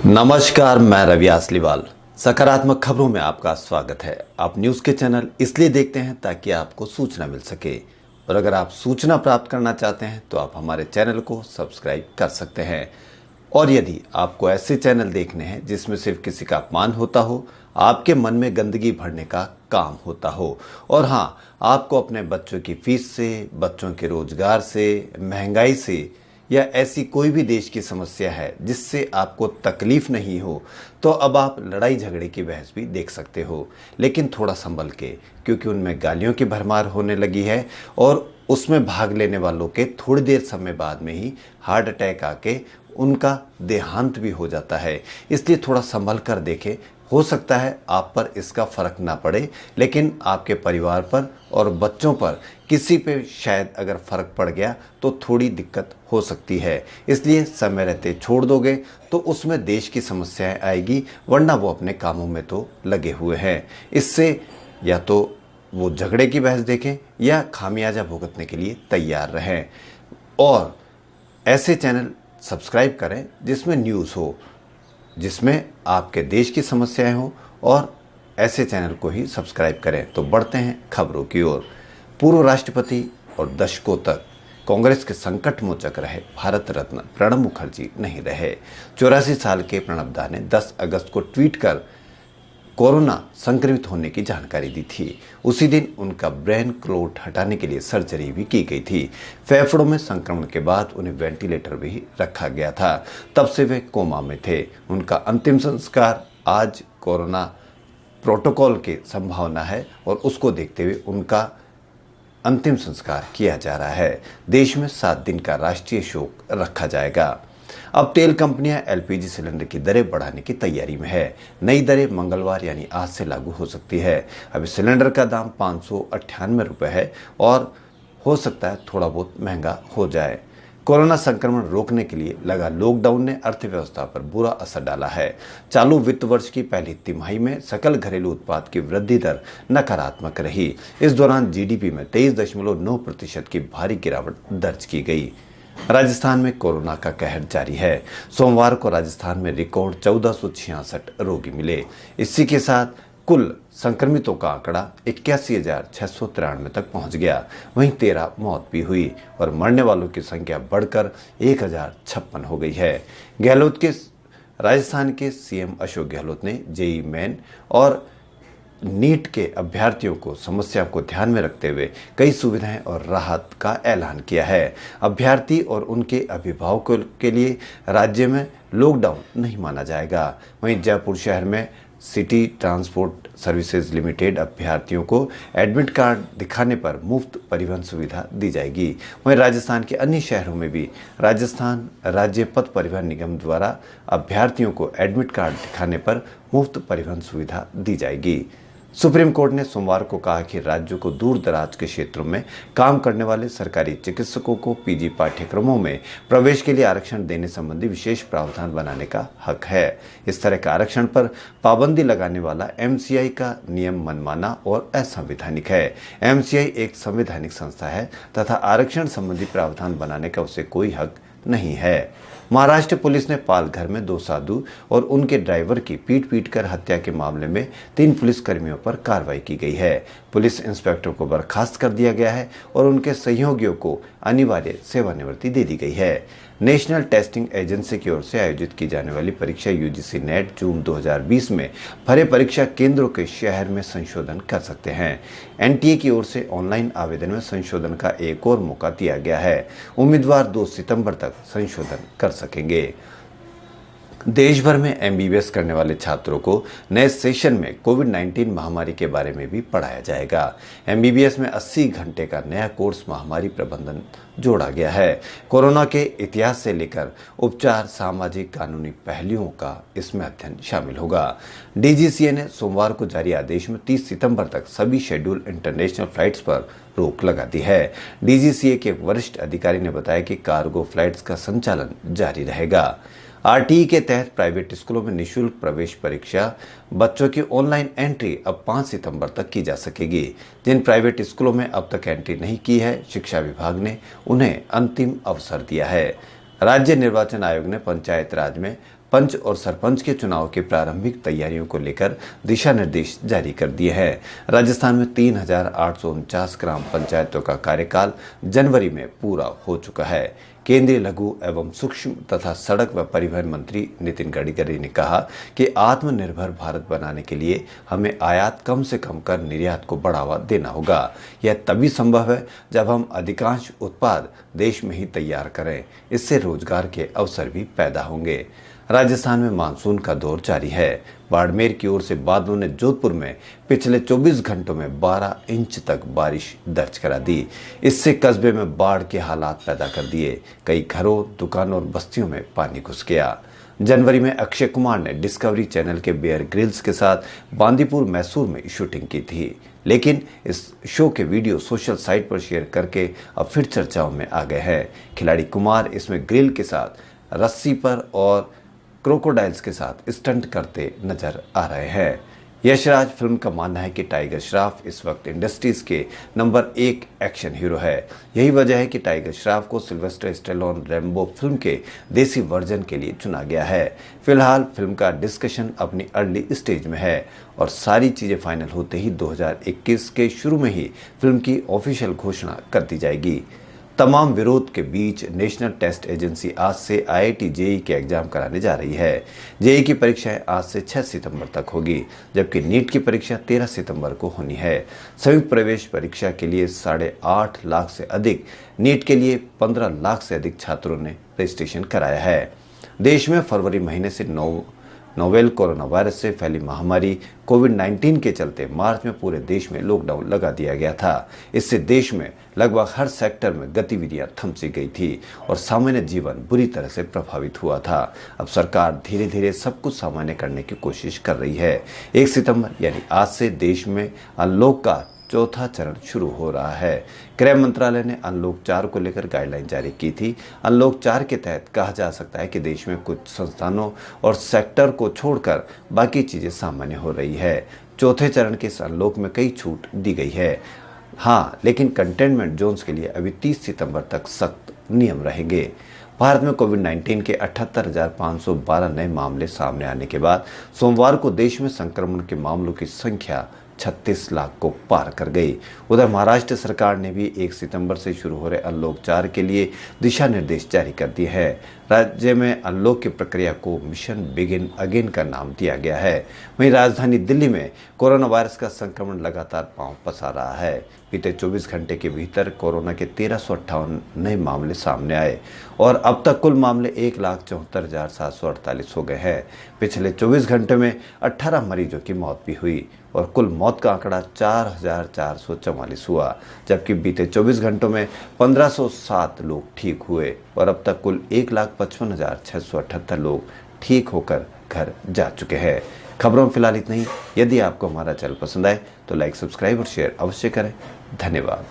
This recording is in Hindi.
नमस्कार, मैं रवि आसलीवाल। सकारात्मक खबरों में आपका स्वागत है। आप न्यूज़ के चैनल इसलिए देखते हैं ताकि आपको सूचना मिल सके, और अगर आप सूचना प्राप्त करना चाहते हैं तो आप हमारे चैनल को सब्सक्राइब कर सकते हैं। और यदि आपको ऐसे चैनल देखने हैं जिसमें सिर्फ किसी का अपमान होता हो, आपके मन में गंदगी भरने का काम होता हो, और हाँ, आपको अपने बच्चों की फीस से, बच्चों के रोजगार से, महंगाई से या ऐसी कोई भी देश की समस्या है जिससे आपको तकलीफ नहीं हो, तो अब आप लड़ाई झगड़े की बहस भी देख सकते हो, लेकिन थोड़ा संभल के, क्योंकि उनमें गालियों की भरमार होने लगी है और उसमें भाग लेने वालों के थोड़ी देर समय बाद में ही हार्ट अटैक आके उनका देहांत भी हो जाता है। इसलिए थोड़ा संभल कर देखें। हो सकता है आप पर इसका फर्क ना पड़े, लेकिन आपके परिवार पर और बच्चों पर किसी पे शायद अगर फर्क पड़ गया तो थोड़ी दिक्कत हो सकती है। इसलिए समय रहते छोड़ दोगे तो उसमें देश की समस्याएं आएगी, वरना वो अपने कामों में तो लगे हुए हैं। इससे या तो वो झगड़े की बहस देखें या खामियाजा भुगतने के लिए तैयार रहें। और ऐसे चैनल सब्सक्राइब करें जिसमें न्यूज़ हो, जिसमें आपके देश की समस्याएं हो, और ऐसे चैनल को ही सब्सक्राइब करें। तो बढ़ते हैं खबरों की ओर। पूर्व राष्ट्रपति और दशकों तक कांग्रेस के संकट मोचक रहे भारत रत्न प्रणब मुखर्जी नहीं रहे। 84 साल के प्रणब दा ने 10 अगस्त को ट्वीट कर कोरोना संक्रमित होने की जानकारी दी थी। उसी दिन उनका ब्रेन क्लोट हटाने के लिए सर्जरी भी की गई थी। फेफड़ों में संक्रमण के बाद उन्हें वेंटिलेटर भी रखा गया था। तब से वे कोमा में थे। उनका अंतिम संस्कार आज कोरोना प्रोटोकॉल की संभावना है और उसको देखते हुए उनका अंतिम संस्कार किया जा रहा है। देश में 7 दिन का राष्ट्रीय शोक रखा जाएगा। अब तेल कंपनियां एलपीजी सिलेंडर की दरें बढ़ाने की तैयारी में है। नई दरें मंगलवार यानी आज से लागू हो सकती है। अभी सिलेंडर का दाम 598 रुपये है और हो सकता है थोड़ा बहुत महंगा हो जाए। कोरोना संक्रमण रोकने के लिए लगा लॉकडाउन ने अर्थव्यवस्था पर बुरा असर डाला है। चालू वित्त वर्ष की पहली तिमाही में सकल घरेलू उत्पाद की वृद्धि दर नकारात्मक रही। इस दौरान जीडीपी में 23.9% की भारी गिरावट दर्ज की गई। राजस्थान में कोरोना का कहर जारी है। सोमवार को राजस्थान में रिकॉर्ड 1466 रोगी मिले। इसी के साथ कुल संक्रमितों का आंकड़ा 81,693 तक पहुंच गया। वहीं 13 मौत भी हुई और मरने वालों की संख्या बढ़कर 1056 हो गई है। राजस्थान के सीएम अशोक गहलोत ने जेईई मेन और नीट के अभ्यर्थियों को समस्या को ध्यान में रखते हुए कई सुविधाएं और राहत का ऐलान किया है। अभ्यर्थी और उनके अभिभावकों के लिए राज्य में लॉकडाउन नहीं माना जाएगा। वहीं जयपुर शहर में सिटी ट्रांसपोर्ट सर्विसेज लिमिटेड अभ्यर्थियों को एडमिट कार्ड दिखाने पर मुफ्त परिवहन सुविधा दी जाएगी। वहीं राजस्थान के अन्य शहरों में भी राजस्थान राज्य पथ परिवहन निगम द्वारा अभ्यर्थियों को एडमिट कार्ड दिखाने पर मुफ्त परिवहन सुविधा दी जाएगी। सुप्रीम कोर्ट ने सोमवार को कहा कि राज्यों को दूर दराज के क्षेत्रों में काम करने वाले सरकारी चिकित्सकों को पीजी पाठ्यक्रमों में प्रवेश के लिए आरक्षण देने संबंधी विशेष प्रावधान बनाने का हक है। इस तरह का आरक्षण पर पाबंदी लगाने वाला एमसीआई का नियम मनमाना और असंवैधानिक है। एमसीआई एक संवैधानिक संस्था है तथा आरक्षण संबंधी प्रावधान बनाने का उसे कोई हक नहीं है। महाराष्ट्र पुलिस ने पालघर में 2 साधु और उनके ड्राइवर की पीट कर हत्या के मामले में 3 पुलिसकर्मियों पर कार्रवाई की गई है। पुलिस इंस्पेक्टर को बर्खास्त कर दिया गया है और उनके सहयोगियों को अनिवार्य सेवानिवृत्ति दे दी गई है। नेशनल टेस्टिंग एजेंसी की ओर से आयोजित की जाने वाली परीक्षा यूजीसी नेट जून 2020 में भरे परीक्षा केंद्रों के शहर में संशोधन कर सकते हैं। एनटीए की ओर से ऑनलाइन आवेदन में संशोधन का एक और मौका दिया गया है। उम्मीदवार 2 सितंबर तक संशोधन कर सकेंगे। देश भर में एमबीबीएस करने वाले छात्रों को नए सेशन में कोविड-19 महामारी के बारे में भी पढ़ाया जाएगा। एमबीबीएस में 80 घंटे का नया कोर्स महामारी प्रबंधन जोड़ा गया है। कोरोना के इतिहास से लेकर उपचार, सामाजिक, कानूनी पहलुओं का इसमें अध्ययन शामिल होगा। डीजीसीए ने सोमवार को जारी आदेश में 30 सितंबर तक सभी शेड्यूल इंटरनेशनल फ्लाइट्स पर रोक लगा दी है। डीजीसीए के वरिष्ठ अधिकारी ने बताया कि कार्गो फ्लाइट्स का संचालन जारी रहेगा। आरटीई के तहत प्राइवेट स्कूलों में निःशुल्क प्रवेश परीक्षा बच्चों की ऑनलाइन एंट्री अब 5 सितंबर तक की जा सकेगी। जिन प्राइवेट स्कूलों में अब तक एंट्री नहीं की है, शिक्षा विभाग ने उन्हें अंतिम अवसर दिया है। राज्य निर्वाचन आयोग ने पंचायत राज में पंच और सरपंच के चुनाव की प्रारंभिक तैयारियों को लेकर दिशा निर्देश जारी कर दिए हैं। राजस्थान में 3,849 ग्राम पंचायतों का कार्यकाल जनवरी में पूरा हो चुका है। केंद्रीय लघु एवं सूक्ष्म तथा सड़क व परिवहन मंत्री नितिन गडकरी ने कहा कि आत्मनिर्भर भारत बनाने के लिए हमें आयात कम से कम कर निर्यात को बढ़ावा देना होगा। यह तभी संभव है जब हम अधिकांश उत्पाद देश में ही तैयार करें। इससे रोजगार के अवसर भी पैदा होंगे। राजस्थान में मानसून का दौर जारी है। बाड़मेर की ओर से बादलों ने जोधपुर में पिछले 24 घंटों में 12 इंच तक बारिश दर्ज करा दी। इससे कस्बे में बाढ़ के हालात पैदा कर दिए। कई घरों, दुकानों और बस्तियों में पानी घुस गया। जनवरी में अक्षय कुमार ने डिस्कवरी चैनल के बेयर ग्रिल्स के साथ बांदीपुर मैसूर में शूटिंग की थी, लेकिन इस शो के वीडियो सोशल साइट पर शेयर करके अब फिर चर्चाओं में आ गए हैं। खिलाड़ी कुमार इसमें ग्रिल के साथ रस्सी पर और क्रोकोडाइल्स के साथ स्टंट करते नजर आ रहे हैं। यशराज फिल्म का मानना है कि टाइगर श्रॉफ इस वक्त इंडस्ट्रीज के नंबर 1 एक्शन हीरो है। यही वजह है कि टाइगर श्रॉफ को सिल्वेस्टर स्टेलोन रैम्बो फिल्म के देसी वर्जन के लिए चुना गया है। फिलहाल फिल्म का डिस्कशन अपनी अर्ली स्टेज में है और सारी चीजें फाइनल होते ही 2021 के शुरू में ही फिल्म की ऑफिशियल घोषणा कर दी जाएगी। तमाम विरोध के बीच नेशनल टेस्ट एजेंसी आज से IIT जेईई के एग्जाम कराने जा रही है। जेईई की परीक्षाएं आज से 6 सितंबर तक होगी, जबकि नीट की परीक्षा 13 सितंबर को होनी है। संयुक्त प्रवेश परीक्षा के लिए 8.5 लाख से अधिक, नीट के लिए 15 लाख से अधिक छात्रों ने रजिस्ट्रेशन कराया है। देश में फरवरी महीने से नोवेल कोरोना वायरस से फैली महामारी कोविड-19 के चलते मार्च में पूरे देश में लॉकडाउन लगा दिया गया था। इससे देश में लगभग हर सेक्टर में गतिविधियां थम सी गई थी और सामान्य जीवन बुरी तरह से प्रभावित हुआ था। अब सरकार धीरे धीरे सब कुछ सामान्य करने की कोशिश कर रही है। 1 सितंबर यानी आज से देश में अनलॉक का चौथा चरण शुरू हो रहा है। गृह मंत्रालय ने अनलॉक 4 को लेकर गाइडलाइन जारी की थी। अनलॉक 4 के तहत कहा जा सकता है कि देश में कुछ संस्थानों और सेक्टर को छोड़कर बाकी चीजें सामान्य हो रही है। चौथे चरण के इस अनलॉक में कई छूट दी गई है। हाँ, लेकिन कंटेनमेंट जोन्स के लिए अभी 30 सितंबर तक सख्त नियम रहेंगे। भारत में कोविड-19 के 78,512 नए मामले सामने आने के बाद सोमवार को देश में संक्रमण के मामलों की संख्या 36 लाख को पार कर गई। उधर महाराष्ट्र सरकार ने भी 1 सितंबर से शुरू हो रहे अनलॉक 4 के लिए दिशा निर्देश जारी कर दिए हैं। राज्य में अनलॉक की प्रक्रिया को मिशन बिगिन अगेन का नाम दिया गया है। वहीं राजधानी दिल्ली में कोरोना वायरस का संक्रमण लगातार पांव पसार रहा है। बीते 24 घंटे के भीतर कोरोना के 1358 नए मामले सामने आए और अब तक कुल मामले 1,74,748 हो गए हैं। पिछले 24 घंटे में 18 मरीजों की मौत भी हुई और कुल मौत का आंकड़ा 4,444 हुआ, जबकि बीते 24 घंटों में 1,507 लोग ठीक हुए और अब तक कुल 1,55,678 लोग ठीक होकर घर जा चुके हैं। खबरों में फिलहाल इतना ही। यदि आपको हमारा चैनल पसंद आए तो लाइक, सब्सक्राइब और शेयर अवश्य करें। धन्यवाद।